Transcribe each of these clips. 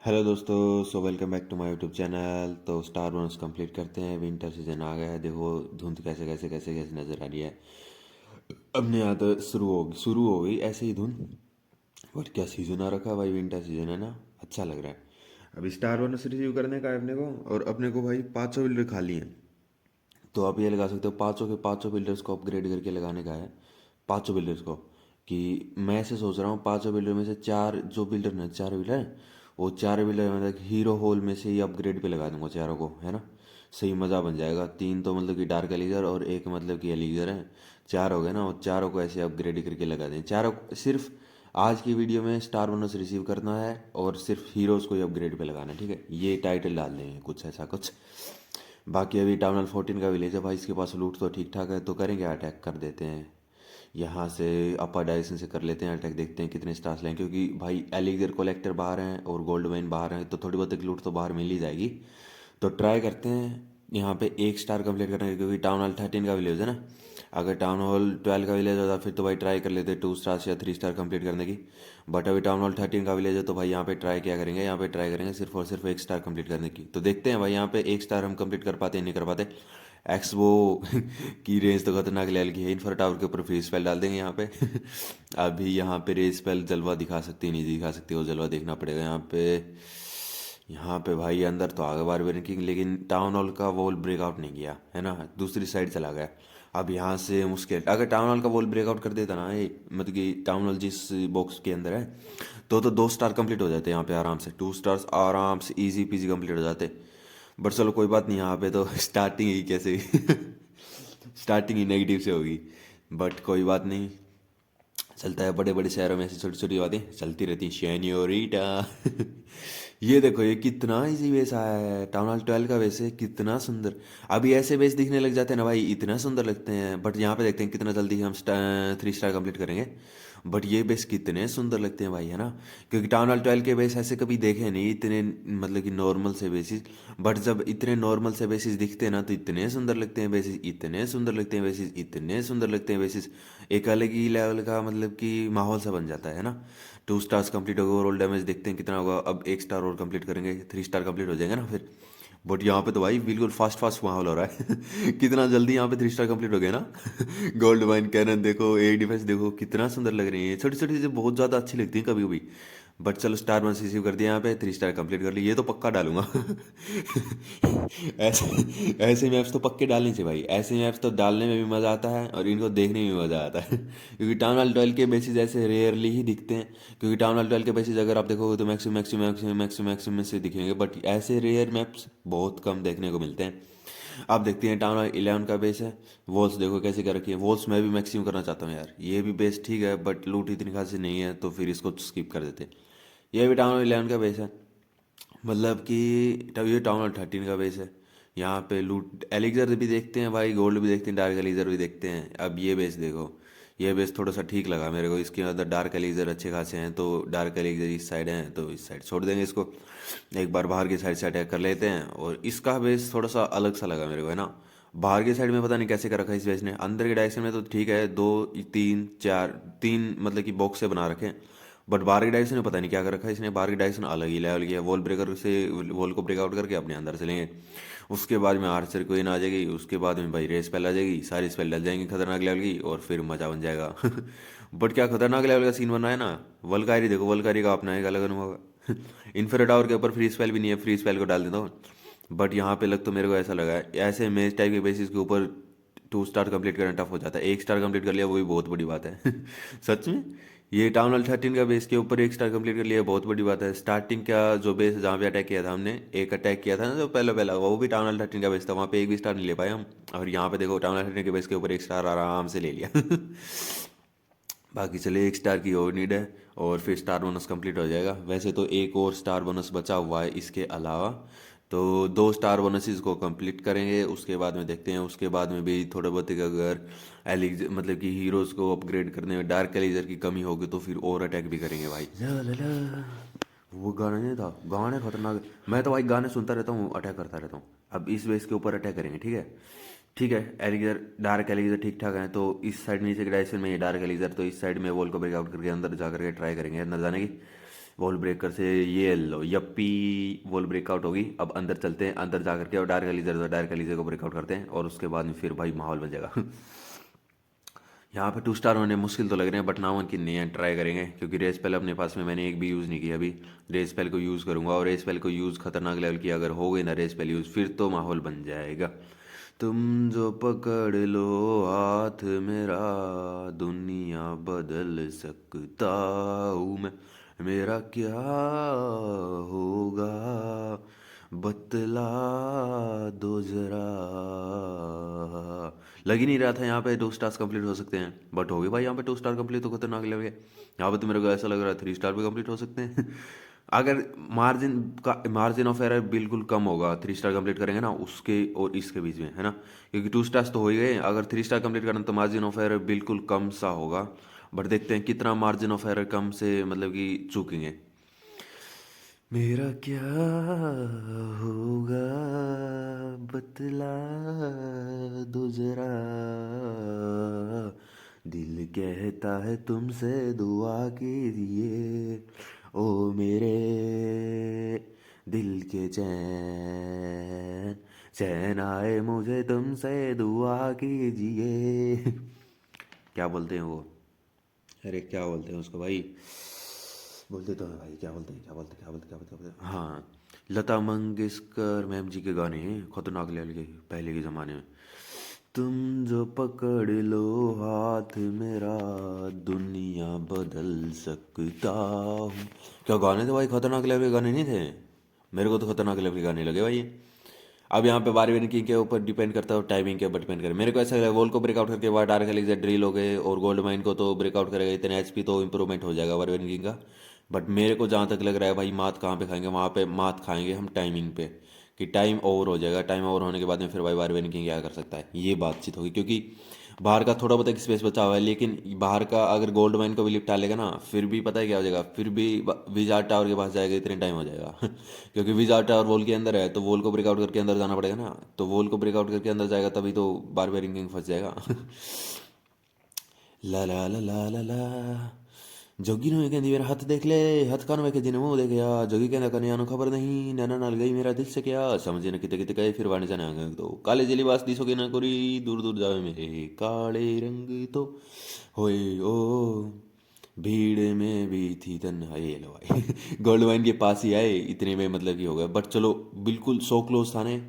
Hello दोस्तों, so welcome back to my YouTube channel. तो स्टार वंस कंप्लीट करते हैं। विंटर सीजन आ गया है। देखो धुंध कैसे कैसे कैसे कैसे नज़र आ रही है। अब नहीं आता, शुरू हो गई ऐसे ही धुंध। बट क्या सीजन आ रखा है भाई, विंटर सीजन है ना। अच्छा लग रहा है। अभी स्टार वंस रिव्यू करने का है अपने को, और अपने को भाई 500 बिल्डर खाली हैं। तो आप ये लगा सकते हो 500 के 500 बिल्डर्स को अपग्रेड करके लगाने का है। 500 बिल्डर्स को, कि मैं ऐसे सोच रहा हूँ 500 बिल्डर में से चार जो बिल्डर ना, चार बिल्डर, वो चार बिल्डर मतलब हीरो होल में से ही अपग्रेड पे लगा दूंगा चारों को, है ना। सही मज़ा बन जाएगा। तीन तो मतलब कि डार्क एलिगर और एक मतलब कि एलिगर है। चार हो गए ना, वो चारों को ऐसे अपग्रेड करके लगा दें चारों। सिर्फ आज की वीडियो में स्टार बोनस रिसीव करना है और सिर्फ हीरोज़ को ही अपग्रेड पे लगाना है, ठीक है। ये टाइटल डाल देंगे कुछ ऐसा कुछ। बाकी अभी टाउन हॉल 14 का विलेज है भाई, इसके पास लूट तो ठीक ठाक है, तो करेंगे अटैक कर देते हैं। यहाँ से अपर डायरेक्शन से कर लेते हैं अटैक, देखते हैं कितने स्टार्स लें, क्योंकि भाई एलिगर कलेक्टर बाहर हैं और गोल्ड वाइन बाहर हैं, तो थोड़ी बहुत लूट तो बाहर मिल ही जाएगी। तो ट्राई करते हैं यहाँ पे एक स्टार कंप्लीट करने का, क्योंकि टाउन हॉल 13 का विलेज है ना। अगर टाउन हॉल 12 का विलेज होता फिर तो भाई ट्राई कर लेते 2 स्टार या 3 स्टार कंप्लीट करने की। बट अभी टाउन हॉल 13 का विलेज है, तो भाई यहाँ पे ट्राई क्या करेंगे, यहाँ पे ट्राई करेंगे सिर्फ और सिर्फ एक स्टार कंप्लीट करने की। तो देखते हैं भाई यहाँ पे एक स्टार हम कंप्लीट कर पाते हैं नहीं कर पाते। एक्स वो की रेंज तो खतरनाक लेवल की है। इन्फर टावर के ऊपर फ्री स्पेल डाल देंगे यहाँ पे। अभी यहाँ पे रेस स्पेल जलवा दिखा सकती है नहीं दिखा सकती, वो जलवा देखना पड़ेगा यहाँ पे। यहाँ पे भाई अंदर तो आ गया बारबेरियन किंग, लेकिन टाउन हॉल का वॉल ब्रेकआउट नहीं किया है ना, दूसरी साइड चला गया। अब यहाँ से मुश्किल, अगर टाउन हॉल का वॉल ब्रेकआउट कर देता ना ये, मतलब कि टाउन हॉल जिस बॉक्स के अंदर है, तो 2 स्टार कंप्लीट हो जाते यहाँ पे आराम से। 2 स्टार्स आराम से इजी पीजी कंप्लीट हो जाते। बट चलो कोई बात नहीं, यहाँ पे तो स्टार्टिंग ही कैसे स्टार्टिंग ही नेगेटिव से होगी। बट कोई बात नहीं, चलता है। बड़े बड़े शहरों में ऐसी छोटी छोटी बातें चलती रहती हैं शेन्योरिटा। ये देखो ये कितना इजी बेस आया है, टाउन हॉल 12 का बेस है, कितना सुंदर। अभी ऐसे बेस दिखने लग जाते हैं ना भाई, इतना सुंदर लगते हैं। बट यहाँ पे देखते हैं कितना जल्दी हम 3 स्टार कंप्लीट करेंगे। बट ये बेस कितने सुंदर लगते हैं भाई, है ना। क्योंकि टाउन हॉल 12 के बेस ऐसे कभी देखे नहीं इतने, मतलब कि नॉर्मल से बेसिस। बट जब इतने नॉर्मल से बेसिस दिखते हैं ना, तो इतने सुंदर लगते हैं बेसिस, इतने सुंदर लगते हैं बेसिस, इतने सुंदर लगते हैं बेसिस। एक अलग ही लेवल का मतलब कि माहौल सा बन जाता है ना। 2 स्टार्स कंप्लीट हो गए, ओवरऑल डैमेज देखते हैं कितना होगा। अब एक स्टार और कंप्लीट करेंगे, 3 स्टार कंप्लीट हो जाएंगे ना फिर। बट यहाँ पे तो भाई बिल्कुल फास्ट फास्ट माहौल हो रहा है। कितना जल्दी यहाँ पे 3 स्टार कंप्लीट हो गया ना। गोल्ड वाइन कैनन देखो, एयर डिफेंस देखो, कितना सुंदर लग रही है। छोटी छोटी चीज़ें बहुत ज़्यादा अच्छी लगती हैं कभी कभी। बट चलो स्टार वन रिसीव कर दिया, यहाँ पे 3 स्टार कंप्लीट कर ली, ये तो पक्का डालूंगा। ऐसे ऐसे मैप्स तो पक्के डालने चाहिए भाई। ऐसे मैप्स तो डालने में भी मज़ा आता है और इनको देखने में भी मज़ा आता है। क्योंकि टाउन हॉल 12 के बेसिस ऐसे रेयरली ही दिखते हैं। क्योंकि टाउन हॉल 12 के बेसिस अगर आप देखोगे तो maximum maximum maximum maximum maximum से दिखेंगे, बट ऐसे रेयर मैप्स बहुत कम देखने को मिलते हैं। आप देखते हैं टाउन हॉल 11 का बेस है। वॉल्स देखो कैसे कर रखी है। वॉल्स मैं भी मैक्सिमम करना चाहता हूँ यार, ये भी बेस ठीक है बट लूट इतनी खासी नहीं है, तो फिर इसको स्किप कर देते हैं। ये भी टाउन हॉल 11 का बेस है, मतलब कि तब ये टाउन हॉल 13 का बेस है। यहाँ पे लूट एलिगर भी देखते हैं भाई, गोल्ड भी देखते हैं, डार्क एलिगर भी देखते हैं। अब ये बेस देखो, ये बेस थोड़ा सा ठीक लगा मेरे को। इसके अंदर डार्क एलिगर अच्छे खासे हैं, तो डार्क एलिगर इस साइड हैं तो इस साइड छोड़ देंगे इसको। एक बार बाहर की साइड से अटैक कर लेते हैं। और इसका बेस थोड़ा सा अलग सा लगा मेरे को, है ना। बाहर की साइड में पता नहीं कैसे कर रखा है इस बेस ने। अंदर के डायरेक्शन में तो ठीक है, 2 3 4 3 मतलब कि बॉक्स से बना रखे हैं। बट बाहर की डायरेक्शन में पता नहीं क्या कर रखा है इसने। बाहर की डायरेक्शन अलग ही लेवल की है। वॉल ब्रेकर से वॉल को ब्रेकआउट करके अपने अंदर चलेंगे। उसके बाद में आर्चर क्वीन आ जाएगी, उसके बाद में भाई रेस स्पेल आ जाएगी, सारी स्पेल डल जाएंगी खतरनाक लेवल की, और फिर मजा बन जाएगा। बट क्या खतरनाक लेवल का सीन बना है ना। वलकारी देखो, वलकारी का अपना एक अलग अनुभव है। इन्फेरा टावर के ऊपर फ्री स्पेल भी नहीं है, फ्री स्पेल को डाल देता हूँ। बट यहाँ पे लग तो मेरे को ऐसा लगा है, ऐसे मैच टाइप के बेसिस के ऊपर 2 स्टार कंप्लीट करना टफ हो जाता है। 1 स्टार कंप्लीट कर लिया वो भी बहुत बड़ी बात है। सच में। ये टाउन हॉल 13 का बेस के ऊपर 1 स्टार कंप्लीट कर लिया बहुत बड़ी बात है। स्टार्टिंग का जो बेस जहाँ पे अटैक किया था हमने, एक अटैक किया था ना जो पहला पहला, वो भी टाउन हॉल 13 का बेस था, वहाँ पे एक भी स्टार नहीं ले पाए हम। और यहाँ पे देखो टाउन हॉल 13 के बेस के ऊपर 1 स्टार आराम से ले लिया। बाकी चले 1 स्टार की और नीड है, और फिर स्टार बोनस कंप्लीट हो जाएगा। वैसे तो एक और स्टार बोनस बचा हुआ है इसके अलावा, तो 2 स्टार बोनसेस को कंप्लीट करेंगे, उसके बाद में देखते हैं। उसके बाद में भी थोड़ा बहुत अगर एलिज मतलब कि हीरोज़ को अपग्रेड करने में डार्क एलिजर की कमी होगी, तो फिर और अटैक भी करेंगे भाई। ला ला ला। वो गाना नहीं था, गाने खतरनाक। मैं तो भाई गाने सुनता रहता हूँ, अटैक करता रहता हूँ। अब इस बेस के ऊपर अटैक करेंगे, ठीक है। ठीक है, एलिगर डार्क एलिगर ठीक ठाक है, तो इस साइड नीचे के डायरेक्शन में ये डार्क एलिगर, तो इस साइड में वॉल को ब्रेकआउट करके अंदर जा करके ट्राई करेंगे अंदर जाने की। वॉल ब्रेकर से ये लो यप्पी, वॉल ब्रेकआउट होगी। अब अंदर चलते हैं, अंदर जा करके और डार्क एलिजर को ब्रेकआउट करते हैं और उसके बाद में फिर भाई माहौल बन जाएगा। यहाँ पे 2 स्टार होने मुश्किल तो लग रहे हैं, बट नाउ की नहीं है, ट्राई करेंगे क्योंकि रेस पेल अपने पास में मैंने एक भी यूज़ नहीं किया अभी। रेस पेल को यूज़ करूँगा और रेस पेल को यूज़ खतरनाक लेवल की अगर हो गई ना रेस पेल यूज़, फिर तो माहौल बन जाएगा। तुम जो पकड़ लो हाथ मेरा, दुनिया बदल सकता हूँ मैं, मेरा क्या होगा बतला दो जरा। लग ही नहीं रहा था यहाँ पे 2 स्टार्स कंप्लीट हो सकते हैं, बट हो गए भाई यहाँ पे 2 स्टार कंप्लीट, तो खतरनाक लेवल है। यहाँ पे तो मेरे को ऐसा लग रहा है 3 स्टार भी कंप्लीट हो सकते हैं। अगर मार्जिन ऑफ एरर बिल्कुल कम होगा 3 स्टार कंप्लीट करेंगे ना उसके और इसके बीच में, है ना, क्योंकि 2 स्टार्स तो हो ही गए, अगर 3 स्टार कंप्लीट करना तो मार्जिन ऑफ एरर बिल्कुल कम सा होगा। बट देखते हैं कितना मार्जिन ऑफ एरर कम से मतलब कि चूकेंगे। मेरा क्या होगा बतला दो जरा, दिल कहता है तुमसे दुआ कीजिए, ओ मेरे दिल के चैन, चैन आए मुझे तुमसे दुआ कीजिए। क्या बोलते हैं वो, अरे क्या बोलते हैं उसको भाई, बोलते तो है भाई, क्या बोलते हैं, क्या बोलते हैं, हाँ, लता मंगेशकर मैम जी के गाने हैं खतरनाक लेवल के पहले के ज़माने में। तुम जो पकड़ लो हाथ मेरा, दुनिया बदल सकता हूँ। क्या गाने थे भाई, खतरनाक लेवल के गाने नहीं थे? मेरे को तो खतरनाक लेवल के गाने लगे भाई। अब यहाँ पे बारहवीं की के ऊपर डिपेंड करता है, टाइमिंग के ऊपर डिपेंड करे। मेरे को ऐसा लगा वॉल को ब्रेकआउट करके बाद डार्क एलिक्सर ड्रिल हो गए और गोल्ड माइन को तो ब्रेकआउट करेगा, इतने एचपी तो इंप्रूवमेंट हो जाएगा बारहवीं किंग का। बट मेरे को जहाँ तक लग रहा है भाई, मात कहाँ पे खाएंगे, वहाँ पे मात खाएंगे हम टाइमिंग पे, कि टाइम ओवर हो जाएगा। टाइम ओवर होने के बाद में फिर भाई बारहवीं किंग क्या कर सकता है, ये बातचीत होगी। क्योंकि बाहर का थोड़ा बहुत एक स्पेस बचा हुआ है, लेकिन बाहर का अगर गोल्ड माइन को भी लिपटा लेगा ना, फिर भी पता है क्या हो जाएगा, फिर भी विजार्ड टावर के पास जाएगा, इतने टाइम हो जाएगा। क्योंकि विजार्ड टावर वॉल के अंदर है, तो वॉल को ब्रेकआउट करके अंदर जाना पड़ेगा ना, तो वॉल को ब्रेकआउट करके अंदर जाएगा तभी तो बारबेरियन किंग फंस जाएगा। ला ला ला ला ला ला, जोगी नु कहती मेरा हाथ देख ले, हाथ कान में दिन मुंह देख या, जोगी कहना कन्या नु खबर नहीं, नैना नाल गई मेरा दिल से क्या, समझे न किते किते गए फिर वाने जाने आ गए, तो काले जली बास दिसो के ना कोरी, दूर दूर जावे मेरे काले रंग तो होए ओ, भीड़ में भी थी तन्हाई। ये लो भाई, गोल्ड माइन के पास ही आए इतने में, मतलब कि हो गया। बट चलो बिल्कुल सो क्लोज था ने।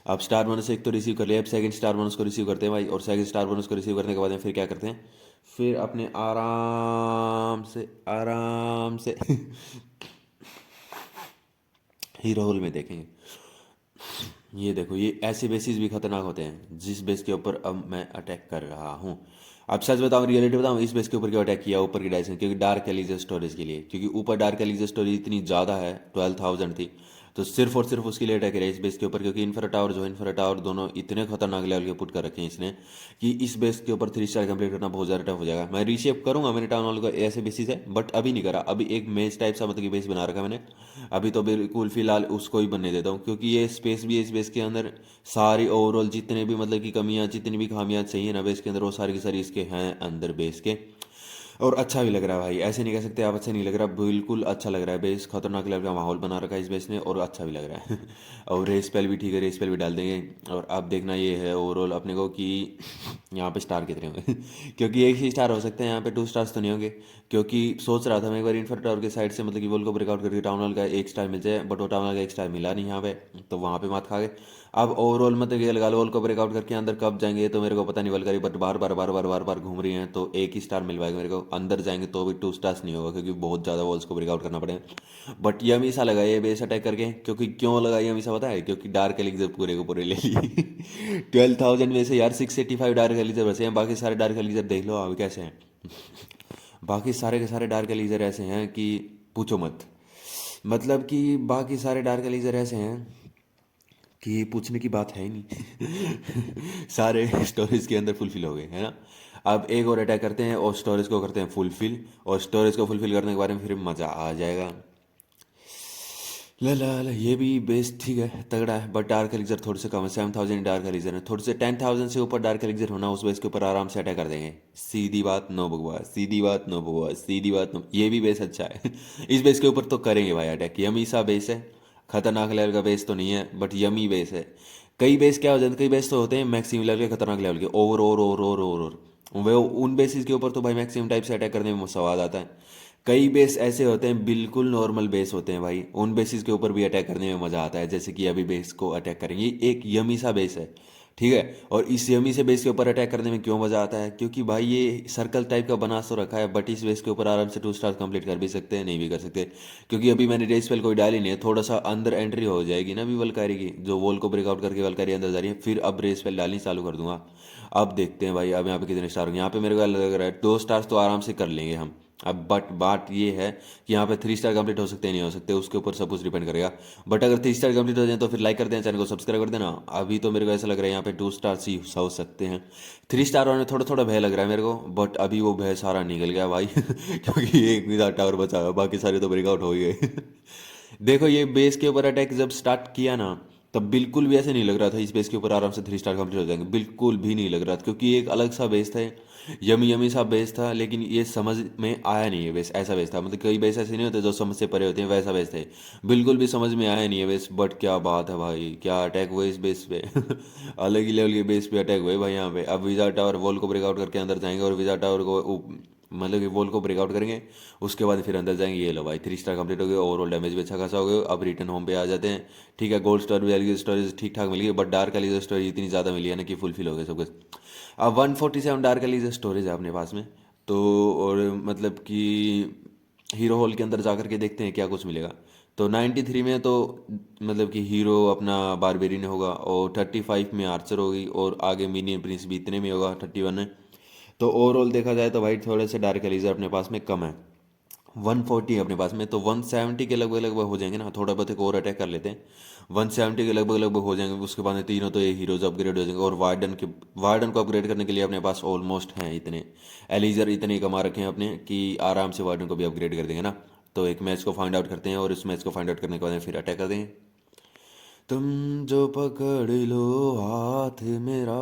अब स्टार बोनस एक तो रिसीव कर लिया, अब सेकंड स्टार बोनस को रिसीव करते हैं भाई, और सेकंड स्टार बोनस को रिसीव करने के बाद में फिर क्या करते हैं, फिर अपने आराम से हीरो होल में देखेंगे। ये देखो, ये ऐसे बेसिस भी खतरनाक होते हैं जिस बेस के ऊपर अब मैं अटैक कर रहा हूँ। अब सच बताऊँ, रियलिटी बताऊँ, इस बेस के ऊपर क्यों अटैक किया, ऊपर की डायरेक्शन, क्योंकि डार्क एलिजर स्टोरेज के लिए, क्योंकि ऊपर डार्क एलिजर स्टोरेज इतनी ज़्यादा है, 12,000 थी, तो सिर्फ और सिर्फ उसके लिए अटैक किया इस बेस के ऊपर। क्योंकि इन्फरा टावर जो है, इन्फरा टावर दोनों इतने खतरनाक लेवल के पुट कर रखे हैं इसने, कि इस बेस के ऊपर 3 स्टार कंप्लीट करना बहुत ज़्यादा टफ हो जाएगा। मैं रीशेप करूंगा, मेरे टाउन हॉल का ऐसे बेसिस है, बट अभी नहीं करा, अभी एक मेज टाइप सा मतलब कि बेस बना रखा मैंने, अभी तो बिल्कुल फिलहाल उसको ही बनने देता हूँ। क्योंकि ये स्पेस भी है, इस बेस के अंदर सारी ओवरऑल जितने भी मतलब कि कमियाँ, जितनी भी खामियाँ चाहिए ना बेस के अंदर, वो सारी की सारी इसके हैं अंदर बेस के। और अच्छा भी लग रहा है भाई, ऐसे नहीं कह सकते आप अच्छा नहीं लग रहा, बिल्कुल अच्छा लग रहा है। बेस खतरनाक लेवल का माहौल बना रखा है इस बेस ने, और अच्छा भी लग रहा है। और रेस पेल भी ठीक है, रेस पेल भी डाल देंगे। और अब देखना ये है ओवरऑल अपने को कि यहाँ पे स्टार कितने होंगे। क्योंकि एक ही स्टार हो सकते हैं यहाँ पे, 2 स्टार्स तो नहीं होंगे। क्योंकि सोच रहा था मैं एक बार इन्फर टावर के साइड से मतलब कि वॉल को ब्रेकआउट करके टाउन हॉल का 1 स्टार मिल जाए, बट वो टाउन हॉल का 1 स्टार मिला नहीं यहाँ पे, तो वहाँ पे मात खा गए। अब ओवरऑल मतलब ये लगा लो, वॉल को ब्रेकआउट करके अंदर कब जाएंगे ये तो मेरे को पता नहीं, वलकरी बट बार बार बार बार बार बार घूम रही हैं, तो 1 ही स्टार मिल पाएगा मेरे को। अंदर जाएंगे तो भी 2 स्टार्स नहीं होगा, क्योंकि बहुत ज़्यादा वॉल्स को ब्रेकआउट करना पड़ेगा। बट ये हमेशा लगा ये बेस अटैक करके, क्योंकि क्यों लगा ये हमेशा पता है, क्योंकि डार्क एलिक्सर पूरे को पूरे ले लिए। 12,000 में से यार 685 डार्क एलिक्सर बचे हैं, बाकी सारे डार्क एलिक्सर देख लो अभी कैसे हैं। बाकी सारे के सारे डार्क एलिक्सर ऐसे हैं कि पूछो मत। मतलब कि बाकी सारे डार्क एलिक्सर ऐसे हैं कि पूछने की बात है ही नहीं। सारे स्टोरेज के अंदर फुलफिल हो गए, है ना। अब एक और अटैक करते हैं और स्टोरेज को करते हैं फुलफिल, और स्टोरेज को फुलफिल करने के बारे में फिर मज़ा आ जाएगा। ला ला ला, ये भी बेस ठीक है, तगड़ा है, बट डार्क एलिक्सर थोड़े से कम है। 7,000 डार्क एलिक्सर है, थोड़े से 10,000 से ऊपर डार्क एलिक्सर होना उस बेस के ऊपर आराम से अटैक कर देंगे। सीधी बात नो बकवास, सीधी बात नो बकवास, सीधी बात नो, ये भी बेस अच्छा है। इस बेस के ऊपर तो करेंगे भाई अटैक। यमी सा बेस है, खतरनाक लेवल का बेस तो नहीं है बट यमी बेस है। कई बेस क्या हो जाते हैं, कई बेस तो होते हैं मैक्सिमम लेवल के, खतरनाक लेवल के, ओवर वो उन बेसिस के ऊपर तो भाई मैक्सिमम टाइप से अटैक करने में स्वाद आता है। कई बेस ऐसे होते हैं बिल्कुल नॉर्मल बेस होते हैं भाई, उन बेसिस के ऊपर भी अटैक करने में मज़ा आता है, जैसे कि अभी बेस को अटैक करेंगे, एक यमी सा बेस है, ठीक है। और इस यमी से बेस के ऊपर अटैक करने में क्यों मज़ा आता है, क्योंकि भाई ये सर्कल टाइप का बना तो रखा है, बट इस बेस के ऊपर आराम से 2 स्टार कंप्लीट कर भी सकते हैं, नहीं भी कर सकते, क्योंकि अभी मैंने रेस स्पेल कोई डाली नहीं है। थोड़ा सा अंदर एंट्री हो जाएगी ना अभी वलकारी की, जो वॉल को ब्रेकआउट करके वलकारी अंदर जा रही है, फिर अब रेस स्पेल डालनी चालू कर दूंगा। अब देखते हैं भाई अब यहाँ पे कितने स्टार होंगे। यहाँ पे मेरे को लग रहा है 2 स्टार्स तो आराम से कर लेंगे हम। अब बट बात ये है कि यहाँ पे 3 स्टार कंप्लीट हो सकते हैं नहीं हो सकते, उसके ऊपर सब कुछ डिपेंड करेगा। बट अगर 3 स्टार कंप्लीट हो जाए तो फिर लाइक कर देना, चैनल को सब्सक्राइब कर देना। अभी तो मेरे को ऐसा लग रहा है यहाँ पे 2 स्टार ही हो सकते हैं। 3 स्टार होने में थोड़ा थोड़ा भय लग रहा है मेरे को, बट अभी वो भय सारा निकल गया भाई। क्योंकि एक भी टावर बचा हुआ, बाकी सारे तो ब्रेकआउट हो ही गए। देखो ये बेस के ऊपर अटैक जब स्टार्ट किया ना, तब बिल्कुल भी ऐसे नहीं लग रहा था इस बेस के ऊपर आराम से 3 स्टार कंप्लीट हो जाएंगे, बिल्कुल भी नहीं लग रहा था, क्योंकि एक अलग सा बेस था, यमी यमी सा बेस था। लेकिन ये समझ में आया नहीं है बेस, ऐसा बेस था, मतलब कई बेस ऐसे नहीं होते जो समझ से परे होते हैं, वैसा बेस थे। बिल्कुल भी समझ में आया नहीं है बेस, बट क्या बात है भाई, क्या अटैक हुए इस बेस पे। अलग ही लेवल के बेस पे अटैक हुए भाई यहाँ पे। अब विजा टावर वॉल को ब्रेकआउट करके अंदर जाएंगे, और विजा टावर को मतलब कि वॉल को ब्रेकआउट करेंगे, उसके बाद फिर अंदर जाएंगे। ये लो भाई 3 स्टार कंप्लीट हो गए, ओवरऑल डैमेज भी अच्छा खासा हो गया। अब रिटर्न होम पे आ जाते हैं, ठीक है। गोल्ड स्टोर भी स्टोरेज ठीक ठाक मिल गई, बट डार्क एलिक्सर स्टोरेज इतनी ज़्यादा मिली है ना कि फुलफिल हो गया सब कुछ। अब 147 डार्क एलिक्सर स्टोरेज है अपने पास में, तो और मतलब कि हीरो हॉल के अंदर जा करके देखते हैं क्या कुछ मिलेगा। तो 93 में तो मतलब कि हीरो अपना बारबेरियन होगा, और 35 में आर्चर होगी, और आगे मिनियन प्रिंस भी इतने में होगा 31 में। तो ओवरऑल देखा जाए तो भाई थोड़े से डार्क एलिक्सर अपने पास में कम है। 140 है अपने पास में, तो 170 के लगभग लगभग हो जाएंगे ना, थोड़ा बहुत एक और अटैक कर लेते हैं। 170 के लगभग लगभग हो जाएंगे, उसके बाद में तीनों तो ये हीरोज अपग्रेड हो जाएंगे। और वार्डन को अपग्रेड करने के लिए अपने पास ऑलमोस्ट हैं इतने एलिजर, इतने कमा रखे हैं अपने कि आराम से वार्डन को भी अपग्रेड कर देंगे ना। तो एक मैच को फाइंड आउट करते हैं, और इस मैच को फाइंड आउट करने के बाद में फिर अटैक कर देंगे। तुम जो पकड़ लो हाथ मेरा,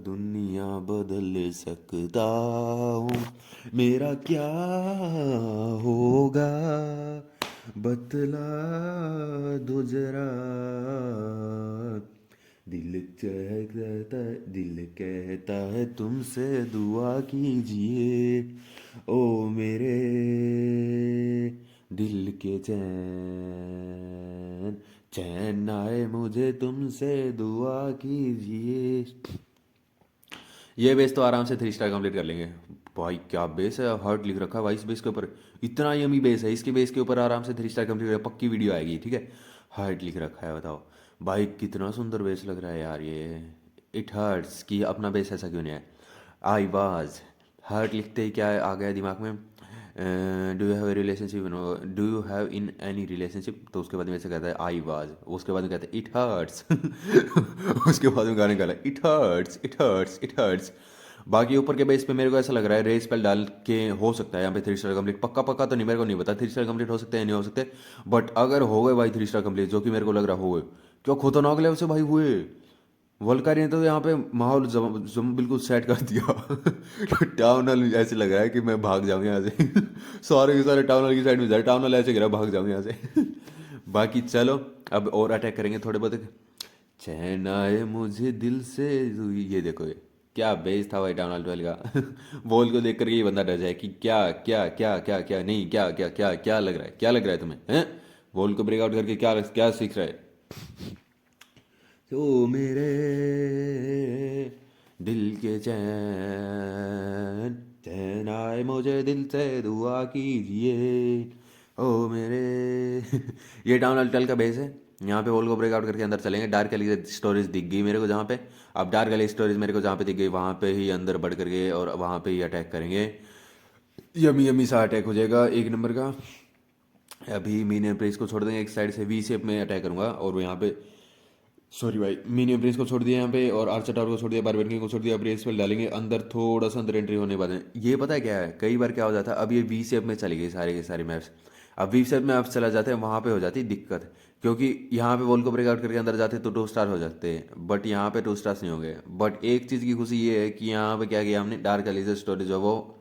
दुनिया बदल सकता हूँ, मेरा क्या होगा बतला दो जरा। दिल कहता है तुमसे दुआ कीजिए, ओ मेरे दिल के चैन, चैन आए मुझे तुमसे दुआ कीजिए। ये बेस तो आराम से 3 स्टार कंप्लीट कर लेंगे। भाई क्या बेस है, हार्ट लिख रखा है भाई इस बेस के ऊपर, इतना यमी बेस है, इसके बेस के ऊपर आराम से 3 स्टार कंप्लीट कर, पक्की वीडियो आएगी, ठीक है। हार्ट लिख रखा है, बताओ भाई कितना सुंदर बेस लग रहा है यार ये। इट हर्ट्स कि अपना बेस ऐसा क्यों नहीं है। आई वाज, हार्ट लिखते ही क्या आ गया दिमाग में, do you have a relationship, do you have in any relationship, तो उसके बाद में ऐसे कहता है आई वाज, उसके बाद में कहता है इट हर्ट्स। उसके बाद में गाने गाला it hurts it hurts it hurts. बाकी ऊपर के बेस पे मेरे को ऐसा लग रहा है रेस स्पेल डाल के हो सकता है यहाँ पे 3 स्टार कंप्लीट, पक्का पक्का तो नहीं, मेरे को नहीं पता 3 स्टार कंप्लीट हो सकते हैं नहीं हो सकते, बट अगर हो गए भाई 3 स्टार कंप्लीट, जो कि मेरे को लग रहा हो गए, क्यों खतरनाक लेवल से भाई हुए। वोल्कारी ने तो यहाँ पे माहौल जम बिल्कुल सेट कर दिया। टाउन हॉल ऐसे लग रहा है कि मैं भाग जाऊँ यहाँ से। सारे के सारे टाउन हॉल की साइड में जाए, टाउन हॉल ऐसे गिरा भाग जाऊँ यहाँ से। बाकी चलो अब और अटैक करेंगे थोड़े बहुत। चैन आए मुझे दिल से, ये देखो ये क्या बेस था भाई टाउन हॉल 12 का। बॉल को देख करके ये बंदा डर जाए कि क्या क्या क्या क्या क्या नहीं, क्या क्या क्या क्या लग रहा है, क्या लग रहा है तुम्हें, हैं। बॉल को ब्रेकआउट करके क्या क्या सीख रहा है। तो मेरे दिल के चैन, चैन आए मुझे दिल से दुआ कीजिए, ओ मेरे। ये डाउन अल्टल का बेस है। यहाँ पे वॉल को ब्रेकआउट करके अंदर चलेंगे। डार्क वाली स्टोरेज दिख गई मेरे को जहाँ पे, अब डार्क वाली स्टोरेज मेरे को जहाँ पे दिख गई वहाँ पे ही अंदर बढ़ करके और वहाँ पे ही अटैक करेंगे। यमी यमी सा अटैक हो जाएगा एक नंबर का। अभी मीनियन प्रेस को छोड़ देंगे, एक साइड से वी शेप में अटैक करूँगा, और यहाँ पे सॉरी भाई मीनियम प्रिंस को छोड़ दिया यहाँ पे, और आर्चर टावर को छोड़ दिया, बारबेरियन को छोड़ दिया। अब रेस पे डालेंगे अंदर, थोड़ा सा अंदर एंट्री होने बाद ये पता है क्या है, कई बार क्या हो जाता है, अब ये वी शेप में चली गई सारे के सारे मैप्स। अब वी शेप में आप चला जाते हैं, वहाँ पे हो जाती है दिक्कत, क्योंकि यहाँ पे वॉल को ब्रेकआउट करके अंदर जाते हैं तो 2 स्टार हो जाते हैं, बट यहाँ पे 2 स्टार्स नहीं होंगे। बट एक चीज़ की खुशी ये है कि यहाँ पे क्या किया हमने, डार्क एलिजर स्टोरेज है वो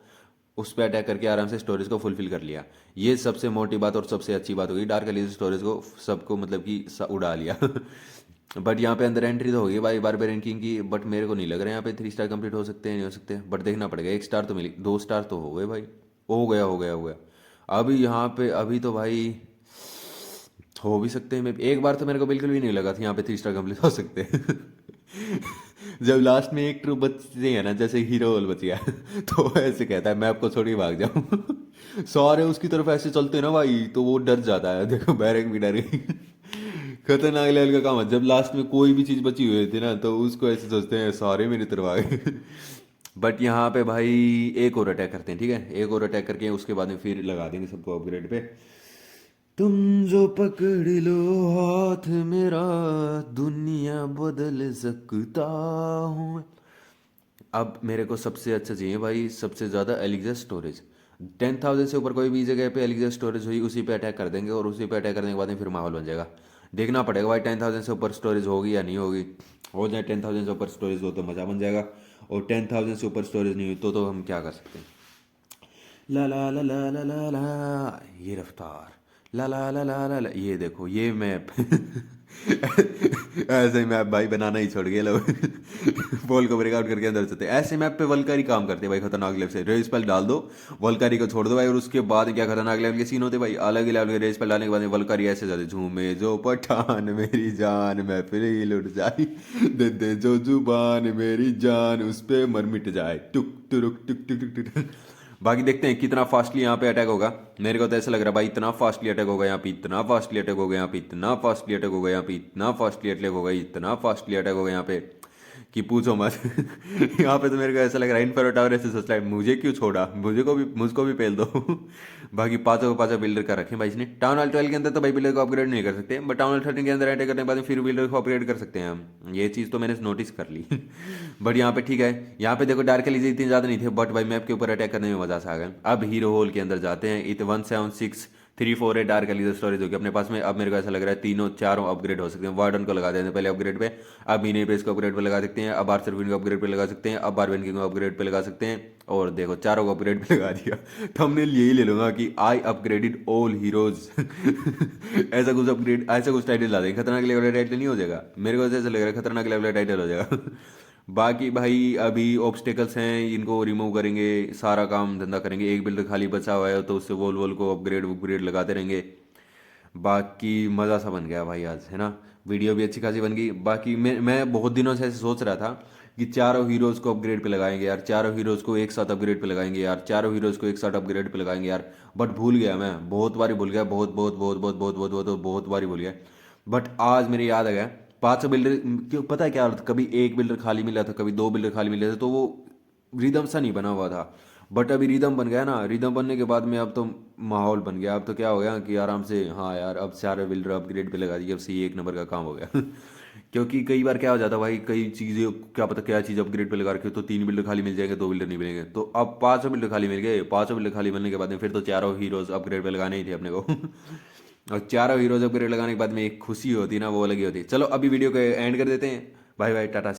उस पर अटैक करके आराम से स्टोरेज को फुलफिल कर लिया। ये सबसे मोटी बात और सबसे अच्छी बात होगी, डार्क एलिजर स्टोरेज को सबको मतलब कि उड़ा लिया। बट यहाँ पे अंदर एंट्री तो होगी भाई बारबेरियन किंग की, बट मेरे को नहीं लग रहा है यहाँ पे 3 स्टार कंप्लीट हो सकते हैं, नहीं हो सकते, बट देखना पड़ेगा। 1 स्टार तो मिली, 2 स्टार तो हो गए भाई। हो गया हो गया हो गया। अभी यहाँ पे अभी तो भाई हो भी सकते हैं, मैं एक बार तो मेरे को बिल्कुल भी नहीं लगा था यहाँ पे 3 स्टार कंप्लीट हो सकते हैं। जब लास्ट में एक ट्रूप बचते हैं ना, जैसे हीरो रोल बच गया, तो ऐसे कहता है मैं आपको छोड़ के भाग जाऊं। सारे उसकी तरफ ऐसे चलते हैं ना भाई, तो वो डर जाता है, देखो बैरक भी डर गई। खतरनाक लेवल का काम है, जब लास्ट में कोई भी चीज बची हुई थी ना, तो उसको ऐसे सोचते हैं सारे मेरी तरफ आ गए। बट यहाँ पे भाई एक और अटैक करते हैं, ठीक है, एक और अटैक करके उसके बाद में फिर लगा देंगे सबको अपग्रेड पे। तुम जो पकड़ लो हाथ मेरा, दुनिया बदल सकता हूँ मैं। अब मेरे को सबसे अच्छा चाहिए भाई, सबसे ज़्यादा एलिक्सर स्टोरेज। 10,000 से ऊपर कोई भी जगह पे एलिक्सर स्टोरेज हुई, उसी पे अटैक कर देंगे, और उसी पे अटैक करने के बाद में फिर माहौल बन जाएगा। देखना पड़ेगा भाई 10,000 से ऊपर स्टोरेज होगी या नहीं होगी। हो जाए 10,000 से ऊपर स्टोरेज हो तो मज़ा बन जाएगा, और 10,000 से ऊपर स्टोरेज नहीं हुई तो हम क्या कर सकते हैं। ला ला ला ला ला ला ला, ये रफ्तार, ला ला ला ला ला ला, ये देखो ये मैप। ऐसे ही मैप भाई बनाना ही छोड़ गए लोग। बॉल को ब्रेकआउट करके अंदर चलते हैं। ऐसे मैप पे वलकारी काम करते हैं भाई, खतरनाक लेवल से रेस स्पेल डाल दो, वलकारी को छोड़ दो भाई, और उसके बाद क्या खतरनाक लेवल के सीन होते भाई, अलग ही लेवल के रेस स्पेल डालने के बाद में वलकारी ऐसे जाते, झूमे जो पठान मेरी जान मैं फिर ही लुट जाई, दे दे जो जुबान मेरी जान उस पे मर मिट जाए, टुक टुक टुक टुक टुक टुक। बाकी देखते हैं कितना फास्टली यहाँ पे अटैक होगा। मेरे को तो ऐसा लग रहा है भाई इतना फास्टली अटैक होगा यहाँ पे, इतना फास्टली अटैक होगा यहाँ पे, इतना फास्टली अटैक होगा यहाँ पे, इतना फास्टली अटैक होगा, इतना फास्टली अटैक होगा यहाँ पे कि पूछो मत। यहाँ पे तो मेरे को ऐसा लग रहा है इन्फेरो टावर ऐसे सोच रहा है मुझे क्यों छोड़ा, मुझको भी पेल दो। बाकी पाँचों को पाँचों बिल्डर का रखे भाई इसने। टाउन हॉल 12 के अंदर तो भाई बिल्डर को अपग्रेड नहीं कर सकते, बट टाउन हॉल 13 के अंदर अटैक करने के बाद फिर बिल्डर को अपग्रेड कर सकते हैं हम, ये चीज़ तो मैंने नोटिस कर ली। बट यहाँ पे ठीक है, यहाँ पे देखो डार्क एलिज इतनी ज़्यादा नहीं थे, बट भाई मैप के ऊपर अटैक करने में मजा सा आ गया। अब हीरो होल के अंदर जाते हैं, इत 17634 है डार्क एलिज स्टोरेज होगी अपने पास में। अब मेरे को ऐसा लग रहा है तीनों चारों अपग्रेड हो सकते हैं। वार्डन को लगा देते हैं पहले अपग्रेड पे, अब मीने पे इसको अपग्रेड पे लगा सकते हैं, अब आर्चर क्वीन को अपग्रेड पे लगा सकते हैं, अब बारबेन किंग को अपग्रेड पे लगा सकते हैं, और देखो चारों को अपग्रेड पे लगा दिया। थंबनेल यही ले लूंगा कि आई अपग्रेडेड ऑल हीरोज। ऐसा कुछ अपग्रेड, ऐसा कुछ टाइटल ला देंगे, खतरनाक लेवल टाइटल नहीं हो जाएगा, मेरे को ऐसा लग रहा है खतरनाक लेवल टाइटल हो जाएगा। बाकी भाई अभी ऑब्स्टेकल्स हैं, इनको रिमूव करेंगे, सारा काम धंधा करेंगे। एक बिल्डर खाली बचा हुआ है तो उससे वॉल को अपग्रेड अपग्रेड लगाते रहेंगे। बाकी मज़ा सा बन गया भाई आज, है ना। वीडियो भी अच्छी खासी बन गई। बाकी मैं बहुत दिनों से ऐसे सोच रहा था कि चारों हीरोज़ को अपग्रेड पे लगाएंगे यार, चारों हीरोज़ को एक साथ अपग्रेड पे लगाएंगे यार, चारों हीरोज़ को एक साथ अपग्रेड पे लगाएंगे यार। बट भूल गया मैं, बहुत बारी भूल गया, बहुत बहुत बहुत बहुत बहुत बहुत बहुत बहुत बारी भूल गया। बट आज मेरे याद आ गया, 500 बिल्डर क्यों, पता है क्या होता, कभी एक बिल्डर खाली मिला था, कभी 2 बिल्डर खाली मिले थे, तो वो रिदम सा नहीं बना हुआ था। बट अभी रिदम बन गया ना, रिदम बनने के बाद में अब तो माहौल बन गया। अब तो क्या हो गया कि आराम से, हाँ यार अब सारे बिल्डर अपग्रेड पे लगा दिए, अब से ये एक नंबर का काम हो गया। क्योंकि कई बार क्या हो जाता है भाई, कई चीज़ें क्या पता क्या चीज़ अपग्रेड पे लगा रखी हो, तो 3 बिल्डर खाली मिल जाएंगे, 2 बिल्डर नहीं मिलेंगे, तो अब 500 बिल्डर खाली मिल गए। 500 बिल्डर खाली मिलने के बाद में फिर तो चारों हीरोज अपग्रेड पे लगाने ही थे अपने को। और चारों हीरोज अपग्रेड लगाने के बाद में एक खुशी होती है ना, वो अलग ही होती है। चलो अभी वीडियो को एंड कर देते हैं। Bye bye, Tata.